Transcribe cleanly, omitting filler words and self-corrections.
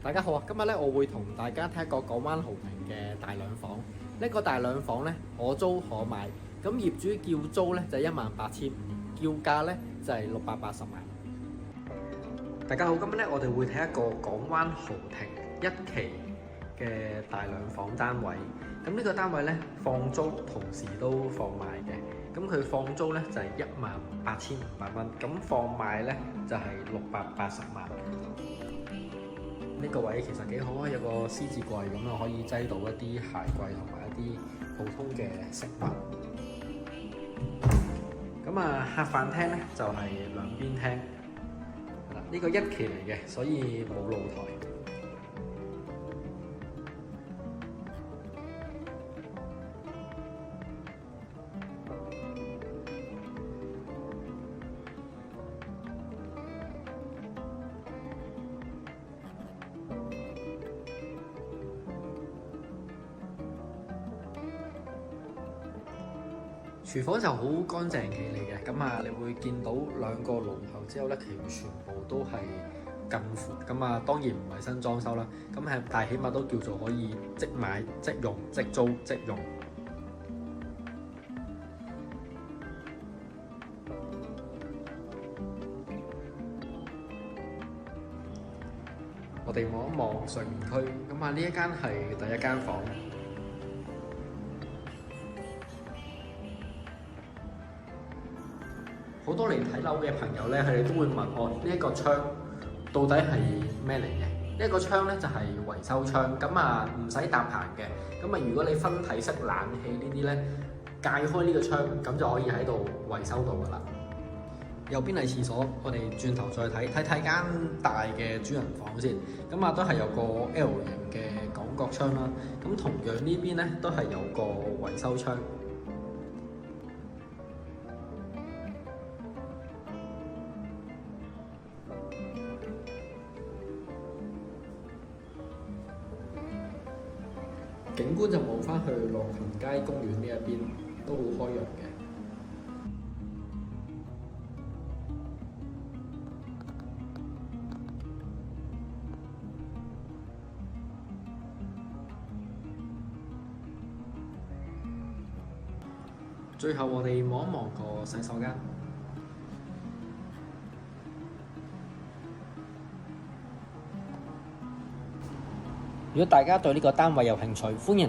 大家好啊！今日咧我會同大家睇一個港灣豪庭嘅大兩房。呢個大兩房咧可租可買，咁業主叫租咧就18,500，叫價咧就係680萬。大家好，今日咧我哋會睇一個港灣豪庭一期嘅大兩房單位。咁呢個單位咧放租同時都放賣嘅。咁佢放租咧就係18,500蚊，咁放賣咧就係680萬。呢個位其實幾好啊，有個獅子櫃咁啊，可以擠到一啲鞋櫃同埋一啲普通嘅飾物。咁啊，客飯廳咧就係兩邊廳。呢個一期嚟嘅，所以冇露台。廚房就好乾淨企理嘅，咁啊，你會見到兩個爐頭之後咧，其餘全部都係近乎，咁啊，當然唔係新裝修啦，咁係，但係起碼都叫做可以即買即用、即租即用。我哋望一望睡眠區，咁啊，呢一間係第一間房。好多嚟睇樓嘅朋友咧，佢哋都會問我呢一個窗到底係咩嚟嘅？呢一個窗咧就係維修窗，咁啊唔使搭棚嘅。咁啊，如果你分體式冷氣呢啲咧，界開呢個窗，咁就可以喺度維修到噶啦。右邊係廁所，我哋轉頭再睇間大嘅主人房先。咁啊，都係有個 L 型嘅廣角窗啦。咁同樣呢邊咧都係有個維修窗。景觀就望翻去樂群街公園呢一邊，都好開揚嘅。最後我哋望一望個洗手間。如果大家對呢個單位有興趣，歡迎